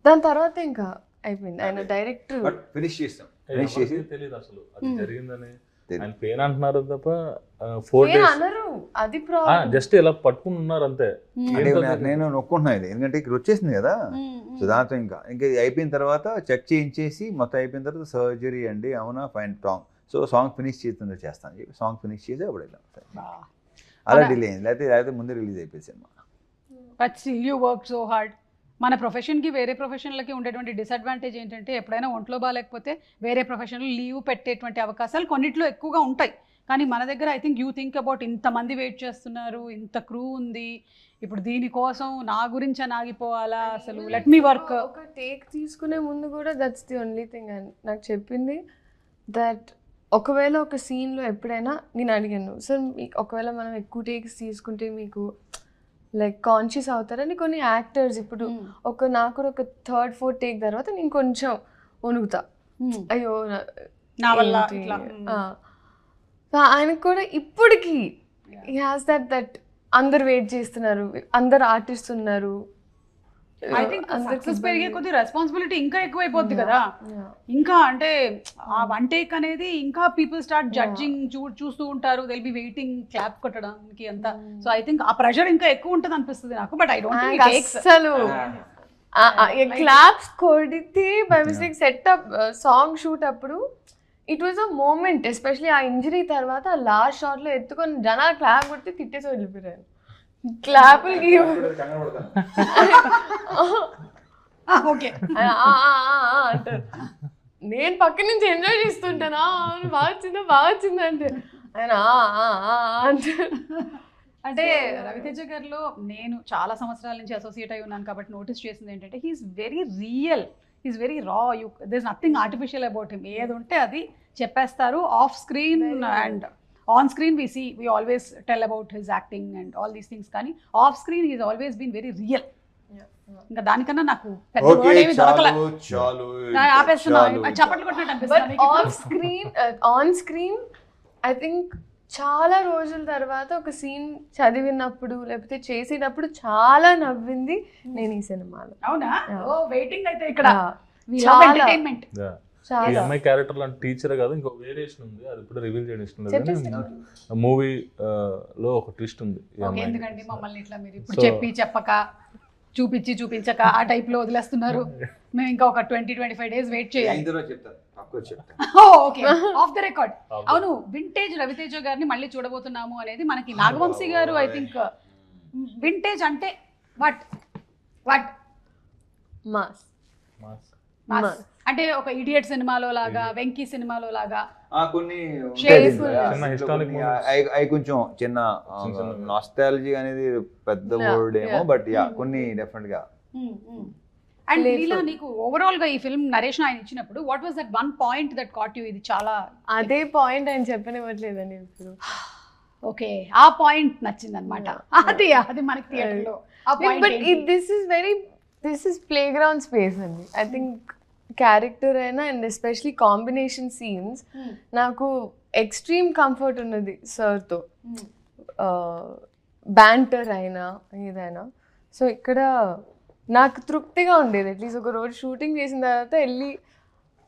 దాని తర్వాత ఇంకా అయిపోయింది, ఆయన డైరెక్టర్ ఫినిష్ చేస్తాం. తెలియదు అసలు అది జరిగిందని. ఆయన పెయిన్ అంటున్నారు తప్ప 4 నేను days అనరు, అది ప్రాబ్లం. జస్ట్ ఇలా పట్టుకుని ఉన్నారు అంతే. అంటే నేను నొక్కుంటున్నాను ఇది, ఎందుకంటే ఇక్కడ వచ్చేసింది కదా. సో దాంతో ఇంకా ఇది అయిపోయిన తర్వాత చెక్ చేయించేసి మొత్తం అయిపోయిన తర్వాత సర్జరీ అండి, అవునా fine song. So song finish చేస్తుండే చేస్తాను, సాంగ్ ఫినిష్ చేసి అప్పుడు అలా డిలే అయింది, లేకపోతే ముందే రిలీజ్ అయిపోయి cinema. But still you work so hard. మన ప్రొఫెషన్కి వేరే ప్రొఫెషన్లకి ఉండేటువంటి డిసడ్వాంటేజ్ ఏంటంటే ఎప్పుడైనా ఒంట్లో బాగాలేకపోతే వేరే ప్రొఫెషన్లో లీవ్ పెట్టేటువంటి అవకాశాలు కొన్నిట్లో ఎక్కువగా ఉంటాయి. కానీ మన దగ్గర I think you think about ఇంతమంది వెయిట్ చేస్తున్నారు, ఇంత క్రూ ఉంది, ఇప్పుడు దీనికోసం నా గురించి అని ఆగిపోవాలా, అసలు లెట్ మీ వర్క్. ఒక టేక్ తీసుకునే ముందు కూడా దట్స్ ది ఓన్లీ థింగ్ నాకు చెప్పింది, దట్ ఒకవేళ ఒక సీన్లో ఎప్పుడైనా నేను అడిగాను, సార్ ఒకవేళ మనం ఎక్కువ టేక్స్ తీసుకుంటే మీకు లైక్ కాన్షియస్ అవుతారని కొన్ని యాక్టర్స్ ఇప్పుడు నాకు కూడా ఒక 3rd 4th టేక్ తర్వాత నేను కొంచెం వణుకుతా, అయ్యో నా వల్ల ఏంటి? ఇట్లా. ఆయనకు కూడా ఇప్పటికీ హీ హాస్ దట్ అందరు వెయిట్ చేస్తున్నారు, అందరు ఆర్టిస్ట్ ఉన్నారు. ఐ థింక్ సక్సెస్ పెరిగే కొద్ది రెస్పాన్సిబిలిటీ ఇంకా ఎక్కువైపోద్ది కదా. ఇంకా అంటే ఆ వన్ టేక్ అనేది ఇంకా పీపుల్ స్టార్ట్ జడ్జింగ్ చూస్తూ ఉంటారు, దిల్ బి వెయిటింగ్ క్లాప్ కొట్టడానికి అంతా. సో ఐ థింక్ ఆ ప్రెషర్ ఇంకా ఎక్కువ ఉంటుంది అనిపిస్తుంది నాకు. బట్ ఐ డోంట్ థింక్ అసలు క్లాప్స్ కొడితే by mistake setup song shoot అప్పుడు it was a moment, especially ఆ ఇంజరీ తర్వాత లాస్ట్ షాట్ లో ఎత్తుకొని జనాలు క్లాప్ కొడితే తిట్టేసి వెళ్ళిపోయారు. క్లాపులకి ఓకే అంటారు, నేను పక్క నుంచి ఎంజాయ్ చేస్తుంటానా బాగా వచ్చిందా అంటే ఆయన అంటారు. అంటే రవితేజ గారిలో నేను చాలా సంవత్సరాల నుంచి అసోసియేట్ అయి ఉన్నాను కాబట్టి నోటీస్ చేసింది ఏంటంటే he is very real, he is very raw. There is nothing artificial about him. ఏది ఉంటే అది చెప్పేస్తారు. Off screen and on screen we always tell about his acting and all these things, కానీ off screen he's always been very real. ఇంకా దానికన్నా నాకు పెద్ద word ఏమీ దొరకలే. ఆపేస్తున్నా, చప్పట్లు కొట్టినట్టు అనిపిస్తుంది. ఆన్ స్క్రీన్ ఐ థింక్ చాలా రోజుల తర్వాత ఒక సీన్ చదివినప్పుడు లేకపోతే చేసేటప్పుడు చాలా నవ్వింది నేను ఈ సినిమాలో. అవునా? ఓ వెయిటింగ్ అయితే ఇక్కడ ఎంటర్టైన్మెంట్. ఈ అమ్మాయి క్యారెక్టర్ లాంటి టీచర్ కాదు, ఇంకో వేరియేషన్ ఉంది, అది ఇప్పుడు రివీల్ చేయడం ఇష్టం లేదు. మూవీ లో ఒక ట్విస్ట్ ఉంది. ఎందుకండి మమ్మల్ని ఇట్లా మీరు ఇప్పుడు చెప్పి చెప్పక చూపించక ఆ టైప్ లో వదిలేస్తున్నారు? మేము ఇంకా ఒక 20-25 days వెయిట్ చేయాలి. Okay, of the record. అవును, వింటేజ్ రవితేజ గారిని మళ్ళీ చూడబోతున్నాము అనేది మనకి నాగవంశీ గారు ఐ థింక్ వింటేజ్ అంటే వాట్ మాస్ అంటే ఒక ఇడియట్ సినిమాలో లాగా, వెంకీ సినిమాలో లాగా కొన్ని హిస్టారిక్ కొంచెం చిన్న నాస్టాలజీ అనేది పెద్ద వర్డ్ ఏమో, బట్ యా కొన్ని డెఫినెట్ గా. అండ్ లీలా, నీకు ఓవరాల్ గా ఈ ఫిల్మ్ నరేషన్ ఆయన ఇచ్చినప్పుడు what was that one point that caught you? ఇది చాలా అదే పాయింట్ ఆయన చెప్పనివ్వట్లేదండి ఇప్పుడు. ఓకే, ఆ పాయింట్ నచ్చింది అనమాట. అది మనకి థియేటర్ లో but this is play ground space అండి. ఐ థింక్ క్యారెక్టర్ అయినా అండ్ ఎస్పెషలీ కాంబినేషన్ సీన్స్ నాకు ఎక్స్ట్రీమ్ కంఫర్ట్ ఉన్నది సార్తో, బ్యాంటర్ అయినా ఏదైనా. సో ఇక్కడ నాకు తృప్తిగా ఉండేది. అట్లీస్ట్ ఒక రోజు షూటింగ్ చేసిన తర్వాత వెళ్ళి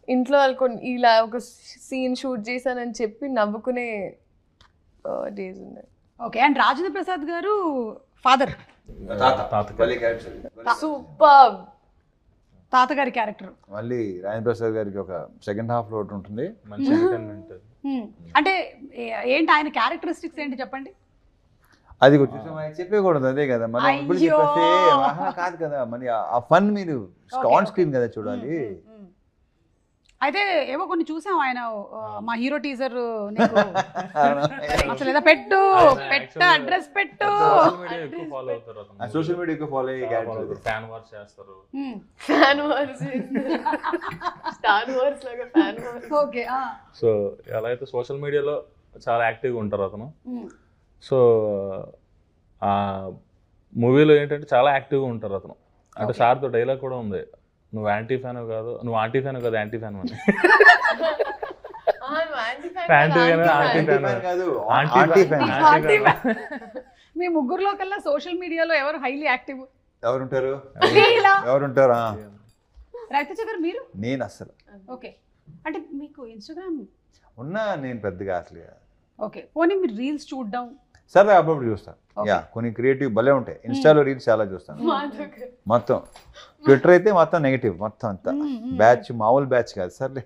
ఇంట్లో వాళ్ళకొని ఇలా ఒక సీన్ షూట్ చేశానని చెప్పి నవ్వుకునే డేస్ ఉన్నాయి. ఓకే, అండ్ రాజేంద్ర ప్రసాద్ గారు ఫాదర్, సూపర్ తాతగారి క్యారెక్టర్. మళ్ళీ రాజేంద్ర ప్రసాద్ గారికి ఒక సెకండ్ హాఫ్ లో ఉంటుంది, మంచి ఎంటర్టైన్మెంట్. అంటే ఏంటి ఆయన క్యారెక్టరిస్టిక్స్ ఏంటి చెప్పండి? అది చెప్పకూడదు, అదే కదా మనం ఇప్పుడు చెప్పేస్తే కాదు కదా, మరి ఆ ఫన్ మీరు ఆన్ స్క్రీన్ కదా చూడాలి. అయితే ఏవో కొన్ని చూసాం ఆయన మా హీరో టీజర్ అసలు ఏదో పెట్టు అడ్రస్ పెట్టు, సోషల్ మీడియా ఎక్కువ ఫాలో అయ్యే ఫ్యాన్ వార్స్ చేస్తారు. స్టార్ వార్స్ లాగా ఫ్యాన్ వార్స్. ఓకే, సో ఎలా అయితే సోషల్ మీడియాలో చాలా యాక్టివ్గా ఉంటారు అతను. సో ఆ మూవీలో ఏంటంటే చాలా యాక్టివ్గా ఉంటారు అతను. అంటే సార్తో డైలాగ్ కూడా ఉంది, నువ్వు యాంటీ ఫ్యాన్ కాదు, నువ్వు ఆంటీ ఫ్యాన్ కాదు, యాంటీ ఫ్యాన్ అని. మీ ముగ్గురులో కల్లా సోషల్ మీడియాలో ఎవరు హైలీ యాక్టివ్? ఎవరుంటారు? రవితేజ గారు, మీరు? నేను అసలు. ఓకే, అంటే మీకు ఇన్స్టాగ్రామ్ ఉన్నా నేను పెద్దగా అసలు ఓకే, పోనీ మీరు రీల్స్ చూడడం సరే అప్పుడప్పుడు చూస్తాను. Okay. యా కొన్ని క్రియేటివ్ భలే ఉంటాయి. ఇన్స్టాలో రీల్స్ చాలా చూస్తాను. మాధవ్ మొత్తం ట్విట్టర్ అయితే మొత్తం నెగిటివ్ మొత్తం అంతా బ్యాచ్, మామూలు బ్యాచ్ కాదు సర్లే.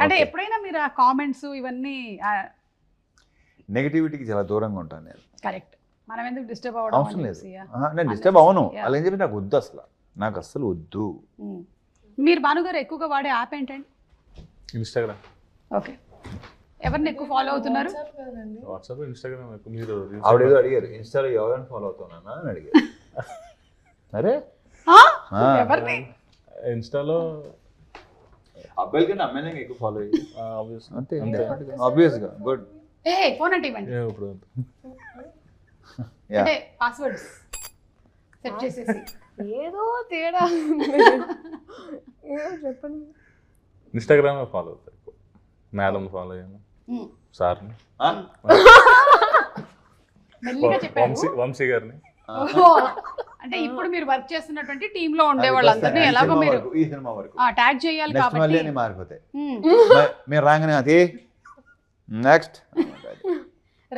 అంటే Okay. ఎప్పుడైనా మీరు ఆ కామెంట్స్ ఇవన్నీ నెగిటివిటీకి చాలా దూరంగా ఉంటాను నేను. కరెక్ట్, మనం ఎందుకు డిస్టర్బ్ అవ్వడం అవసరం అని లేదు. చెప్పేసి, yeah. నేను డిస్టర్బ్ అవ్వను. Yeah. అలా ఏం చెప్పి నాకు వద్దు అసలు, నాకు అస్సలు వద్దు. మీరు భానుగారు ఎక్కువగా వాడే యాప్ ఏంటండి? ఇన్స్టాగ్రామ్, ఓకే, ఎవరిని ఎక్కువ ఫాలో అవుతున్నారు? వాట్సాప్, ఇన్స్టాగ్రామ్ ఎక్కువ. మీరు ఆవిడేదో అడిగారు ఇన్స్టాలో ఎవరైనా ఫాలో అవుతున్నా అని అడిగారు. అరే ఎవరిని? ఇన్స్టాలో అబ్బాయిల కంటే అమ్మాయిలకి ఎక్కువ ఫాలో అయ్యి అంతే అంతే. ఆబ్వియస్గా గుడ్. ఏ ఫోన్ అంటే ఇవ్వండి, ఇప్పుడు యా అంటే పాస్వర్డ్స్ సెట్ చేసేసి. ఏదో తేడా ఏదో చెప్పండి. ఇన్స్టాగ్రామ్ ఫాలో అవుతాయి. మేడం ఫాలో అయ్యాను, సార్ని, మెల్లిగా చెప్పారు. వంశీ గారిని. ఓహో, అంటే ఇప్పుడు మీరు వర్క్ చేస్తున్నటువంటి టీమ్ లో ఉండే వాళ్ళందరినీ ఎలాగో మీరు ఈ సినిమా వరకు ట్యాగ్ చేయాలి నెక్స్ట్ కాబట్టి. మళ్ళీ అన్ని మారిపోతాయి. మీరు రాగానే అది నెక్స్ట్.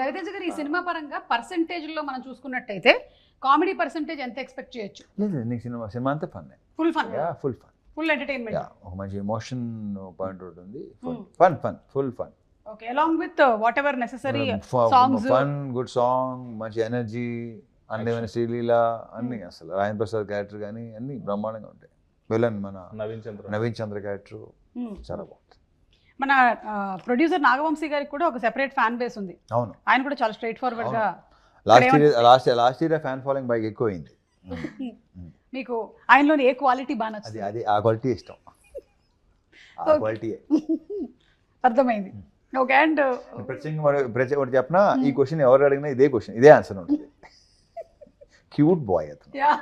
రవితేజ గారు ఈ సినిమా పరంగా పర్సెంటేజ్ లో మనం చూసుకున్నట్టయితే కామెడీ పర్సెంటేజ్ ఎంత ఎక్స్పెక్ట్ చేయొచ్చు? లేదు నీకు సినిమా అంతా fun. Full fun, yeah full fun. Full entertainment. Yeah ఒక మంచి ఎమోషన్ పాయింట్ ఉంటుంది. Fun full fun. Okay, along with what ever necessary songs. Fun, good song, మంచి ఎనర్జీ, అన్ని శ్రీలీల అన్ని అసలు రాయన్ ప్రసాద్ క్యారెక్టర్ కానీ అన్ని బ్రహ్మాండంగా ఉంటాయి. విలన్ మన నవీన్ చంద్ర క్యారెక్టర్ చాలా బాగుంటుంది. మన ప్రొడ్యూసర్ నాగవంశీ గారికి కూడా ఒక సెపరేట్ ఫ్యాన్ బేస్ ఉంది. అవును, ఆయన కూడా చాలా స్ట్రైట్ ఫార్వర్డ్ గా. లాస్ట్ ఇయర్ ఫ్యాన్ ఫాలోయింగ్ బాగా ఎక్కువ అయింది. మీకు ఆయనలోని ఏ క్వాలిటీ బాగా అది నచ్చింది? అది ఆ క్వాలిటీ ఇష్టం. ఆ క్వాలిటీ అర్థమైంది. ఓకే, అండ్ ప్రత్యేకంగా ఒకటి చెప్పనా, ఈ క్వశ్చన్ ఎవరు అడిగినా ఇదే క్వశ్చన్, ఇదే ఆన్సర్ ఉంటుంది. క్యూట్ బాయ్ అతను. యా,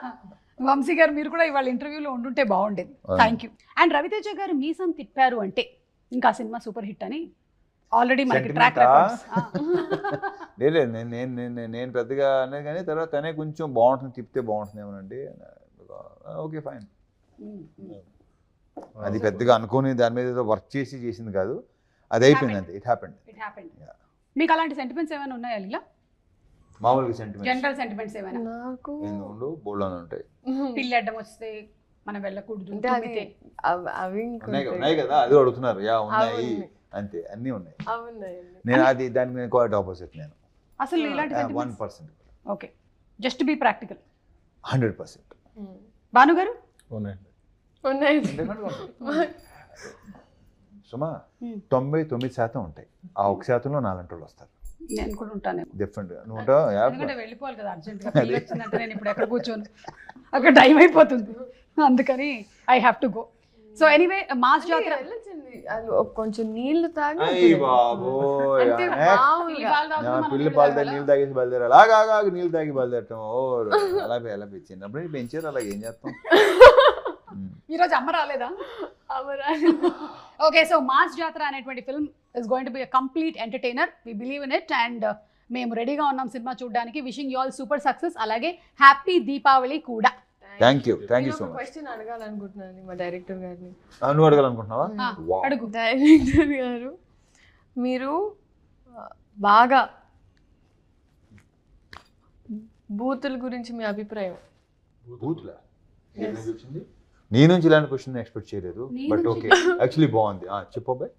వంశీ గారు మీరు కూడా ఇవాళ ఇంటర్వ్యూలో ఉండుంటే బాగుండేది. Thank you. అండ్ రవితేజ గారు మీసం తిప్పారు అంటే ఇంకా సినిమా సూపర్ హిట్ అని ఆల్రెడీ మనకి ట్రాక్ రికార్డ్స్. లేదు నేను పెద్దగా అనేది కానీ తర్వాత తనే కొంచెం బాగుంటుంది, తిప్పితే బాగుంటుంది ఏమోనండి. Okay fine. అది పెద్దగా అనుకోని దాని మీద వర్క్ చేసింది కాదు, అది అయిపోయింది అంతే. It happened. మీకు అలాంటి సెంటిమెంట్స్ ఏమైనా ఉన్నాయా ఇలా? మామూలుగా సెంటిమెంట్, జనరల్ సెంటిమెంట్స్ ఏమైనా? నాకు ఎందుకు బోల్డ్ ఉంటాయి. పిల్లి అడ్డం వస్తే మనం వెళ్ళకూడదు, అంటే అది అవి ఉన్నాయి కదా, అది అడుగుతున్నారు. యా ఉన్నాయి, అంతే అన్నీ ఉన్నాయి. నేను అది దానికి నేను క్వైట్ ఆపోజిట్. నేను అసలు ఇలాంటి 1%. Okay, just be practical. 100%. Bhanu garu? ఉన్నాయి. సుమా 99% ఉంటాయి, ఆ 1%లో నాలంటి వాళ్ళు వస్తారు. నేను కూడా ఉంటాను డిఫరెంట్ గా. నువ్వు ఉంటావు, ఎందుకంటే వెళ్ళిపోవాలి కదా అర్జెంట్ గా. పిల్లి వచ్చిందంటే నేను ఇప్పుడు ఎక్కడ కూర్చోను, అక్కడ టైం అయిపోతుంది, అందుకని I have to go. So anyway, mass జాతర కొంచెం నీళ్లు తాగి అయ్యి బాబోయ్, అంటే పిల్లి పాలు తాగి నీళ్ళు తాగేసి బయలుదేరు. అలాగా నీళ్ళు తాగి బయలుదేరటం. ఓ అలా చిన్నప్పుడు పెంచారు, అలాగే ఏం చేస్తాం. ఈరోజు అమ్మ రాలేదా? ఓకే, సో మాస్ జాతర అనేటువంటి film is going to be a complete entertainer. We believe in it and మేము రెడీగా ఉన్నాం సినిమా చూడడానికి. Wishing you all super success, అలాగే హ్యాపీ దీపావళి కూడా. Thank you so much. Question అడగాలనుకుంటున్నాను మా డైరెక్టర్ గారిని. నువ్వు అడగాలనుకుంటున్నావా? అడుగు. డైరెక్టర్ గారు, మీరు బాగా బూతుల గురించి మీ అభిప్రాయం? బూతులా? నీ నుంచి ఇలాంటి క్వశ్చన్ ఎక్స్పెక్ట్ చేయలేదు, బట్ ఓకే యాక్చువల్లీ బాగుంది. చెప్పు అబ్బాయి.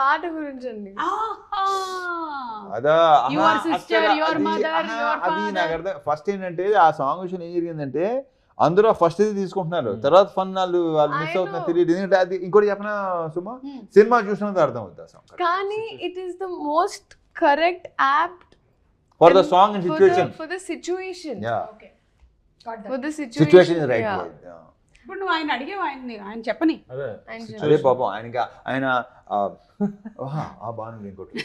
పాట గురించి అండి. అదా Your sister, your mother, your అది father. నాకు అర్థం. ఫస్ట్ ఏంటంటే ఆ సాంగ్ విషయం ఏం జరిగిందంటే అందరూ ఫస్ట్ ఇది తీసుకుంటున్నారు, తర్వాత ఫన్ వాళ్ళు మిస్ అవుతున్నారు తెలియదు. ఎందుకంటే అది ఇంకోటి చెప్పనా సుమా, సినిమా చూసినంత అర్థం అవుతుంది ఆ సాంగ్. కానీ it is the most correct apt for the song and situation. for the situation. Okay, got that. For the situation situation. Is right. ఇప్పుడు నువ్వు ఆయన అడిగావు, ఆయన చెప్పని. అదే పాపం ఆయన ఆ బాగుంది. ఇంకోటి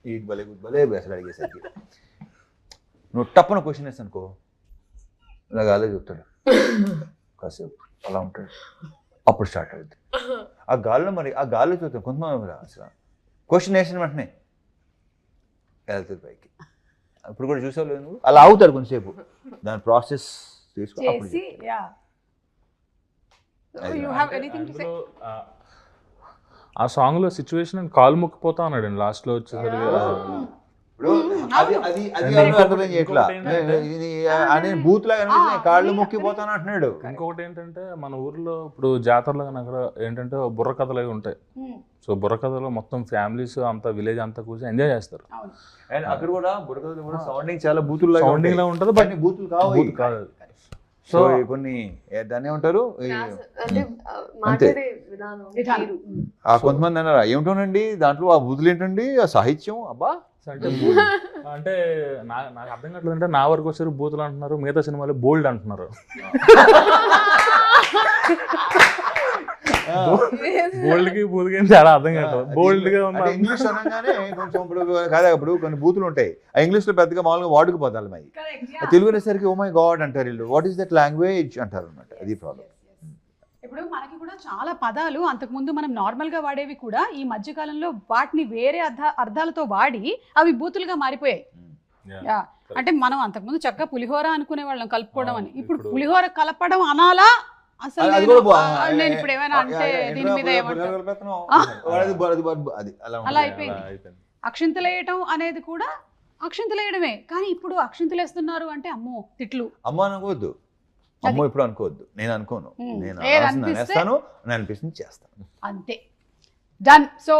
ఈ భలే భలే అసలు అడిగేసరికి నువ్వు టప్పున క్వశ్చన్ వేస్తాను అనుకో, ఇలా గాల్లో చెప్తాడు కాసేపు అలా ఉంటాడు, అప్పుడు స్టార్ట్ అవుతుంది ఆ గాల్లో. మరి ఆ గాల్లో చూస్తాం కొంతమంది అసలు క్వశ్చన్ వేసిన వెంటనే వెళ్తుంది పైకి. ఇప్పుడు కూడా చూసావు లేదు నువ్వు, అలా అవుతాడు కొంతసేపు, దాని ప్రాసెస్ తీసుకుని అప్పుడు చేసి. Yeah, you have anything to say? ఆ సాంగ్ లో సిచ్యువేషన్ కాలు మొక్కిపోతా అన్నాడు అండి లాస్ట్ లో వచ్చేసరికి ఇప్పుడు అది అర్థం చేయట్లా అని బూత్ లాగా కాళ్ళు మొక్కిపోతాను అంటున్నాడు. ఇంకొకటి ఏంటంటే మన ఊర్లో ఇప్పుడు జాతరలో అక్కడ ఏంటంటే బుర్ర కథలు అవి ఉంటాయి. సో బుర్ర కథలో మొత్తం ఫ్యామిలీస్ అంతా విలేజ్ అంతా కూర్చొని ఎంజాయ్ చేస్తారు. అండ్ అక్కడ కూడా బుర్ర కథలు కూడా సౌండింగ్ చాలా బూతులు సౌండింగ్ లా ఉంటుంది, బట్ బూతులు కాదు. సో కొన్ని దాన్ని ఏమంటారు కొంతమంది అన్నారు ఏమిటోనండి దాంట్లో ఆ బూతులు ఏంటండి ఆ సాహిత్యం అబ్బా అంటే అంటే నాకు అర్థం కావట్లేదు. అంటే నా వరకు వచ్చారు బూతులు అంటున్నారు, మిగతా సినిమాలో బోల్డ్ అంటున్నారు. బోల్డ్ కి బూతుకి చాలా అర్థం కాదు. బోల్డ్ గా ఇంగ్లీష్ అనగానే కొంచెం ఇప్పుడు కాదా ఇప్పుడు కొన్ని బూతులు ఉంటాయి ఆ ఇంగ్లీష్ లో పెద్దగా మామూలుగా వాడుకు పోతారు మరి తెలుగు అనేసరికి ఓ మై గాడ్ అంటారు వీళ్ళు, వాట్ ఈస్ దట్ లాంగ్వేజ్ అంటారు అనమాట. అది ప్రాబ్లం. ఇప్పుడు మనకి కూడా చాలా పదాలు అంతకుముందు మనం నార్మల్గా వాడేవి కూడా ఈ మధ్యకాలంలో వాటిని వేరే అర్థాలతో వాడి అవి బూతులుగా మారిపోయాయి. అంటే మనం అంతకుముందు చక్కగా పులిహోర అనుకునే వాళ్ళం కలుపుకోవడం అని, ఇప్పుడు పులిహోర కలపడం అనాలా అసలు నేను ఇప్పుడు ఏమైనా అంటే దీని మీద అలా అయిపోయింది. అక్షింతలు వేయటం అనేది కూడా అక్షింతలు వేయడమే, కానీ ఇప్పుడు అక్షింతలు వేస్తున్నారు అంటే అమ్మో తిట్లు. అమ్మ అనుకోవద్దు, అమ్మో ఇప్పుడు అనుకోవద్దు, నేను అనుకోను, నేను వేస్తాను అనిపిస్తుంది చేస్తాను అంతే. డన్. సో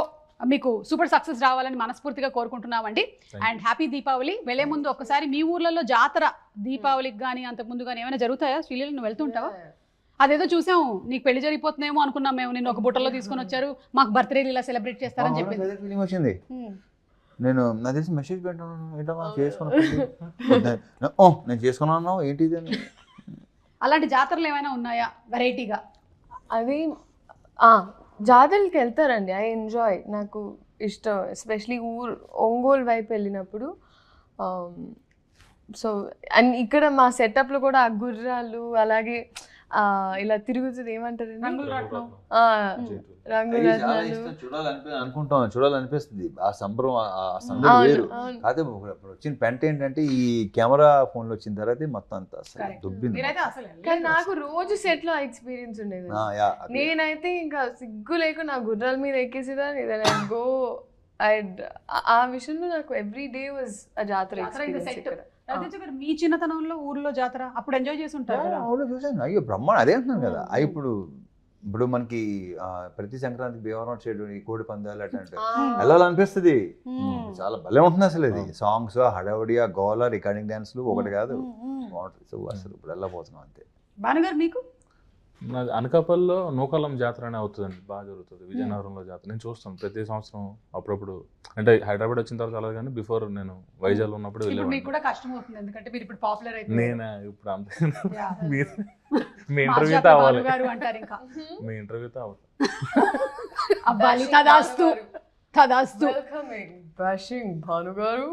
మీకు సూపర్ సక్సెస్ రావాలని మనస్ఫూర్తిగా కోరుకుంటున్నామండి. And happy Deepavali. వెళ్లే ముందు ఒకసారి మీ ఊర్లలో జాతర దీపావళికి కానీ అంతకుముందు కానీ ఏమైనా జరుగుతాయా? శ్రీలీల నువ్వు వెళ్తుంటావా? అదేదో చూసాము, నీకు పెళ్లి జరిగిపోతుందేమో అనుకున్నాం మేము, నిన్ను ఒక బుట్టలో తీసుకొని వచ్చారు, మాకు బర్త్డేలు ఇలా సెలబ్రేట్ చేస్తారని చెప్పి ఫీలింగ్ వచ్చింది. నేను నా తెలిసి మెసేజ్ పెట్టాను ఏంటమ్మా నేను చేసుకున్నాను ఏంటిది అని. అలాంటి జాతరలు ఏమైనా ఉన్నాయా వెరైటీగా? అది జాతరలకి వెళ్తారండి, ఐ ఎంజాయ్, నాకు ఇష్టం. ఎస్పెషలీ ఒంగోలు వైపు వెళ్ళినప్పుడు. సో అండ్ ఇక్కడ మా సెటప్లో కూడా ఆ గుర్రాలు అలాగే ఇలా తిరుగుతుంది, ఏమంటారు చూడాలనిపిస్తుంది. ఆ సంబరం వేరు. అదే వచ్చిన పెంట ఏంటంటే ఈ కెమెరా ఫోన్లు వచ్చిన తర్వాత మొత్తం అంతా దుబ్బింది. కానీ నాకు రోజు సెట్ లో ఎక్స్పీరియన్స్ ఉండేది. నేనైతే ఇంకా సిగ్గు లేకుండా నా గుర్రాల మీద ఎక్కేసేదాన్ని. గో ఆ విషయంలో నాకు ఎవ్రీ డే వాజ్ ఆ జాతర ఎక్స్పీరియన్స్. మీ చిన్నతనంలో ఊర్లో జాతర అప్పుడు ఎంజాయ్ చేసి ఉంటారు? చూసాను. అయ్యో బ్రహ్మాండం, అదే అంటున్నాను కదా. ఇప్పుడు మనకి ప్రతి సంక్రాంతికి భీమవరం సైడ్ ఈ కోడి పందాలు అట్లాంటి వెళ్ళాలనిపిస్తుంది. చాలా భలే ఉంటుంది అసలు. ఇది సాంగ్స్ హడావుడి ఆ గోల రికార్డింగ్ డాన్స్లు ఒకటి కాదు, బాగుంటుంది. సో అసలు ఇప్పుడు వెళ్ళబోతున్నాం అంతే. భానుగారు మీకు? అనకాపల్లిలో నూకాలం జాతర అనే అవుతుందండి, బాగా జరుగుతుంది. విజయనగరంలో జాతర నేను చూస్తాను ప్రతి సంవత్సరం. అప్పుడప్పుడు అంటే హైదరాబాద్ వచ్చిన తర్వాత అలా కానీ బిఫోర్ నేను వైజాగ్ ఉన్నప్పుడు వెళ్ళేవాడిని. మీకు కూడా కష్టం అవుతుంది ఎందుకంటే మీరు ఇప్పుడు పాపులర్ అయిపోయారు. నేను ఇప్పుడు అంతే. మీ ఇంటర్వ్యూతో అవ్వాలి, మీ ఇంటర్వ్యూతో అవ్వాలి. అవ్వాలి. తదాస్తు తదాస్తు. భానుగారు.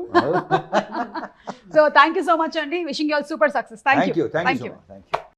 So thank you so much అండి. Wishing you all super success. Thank you.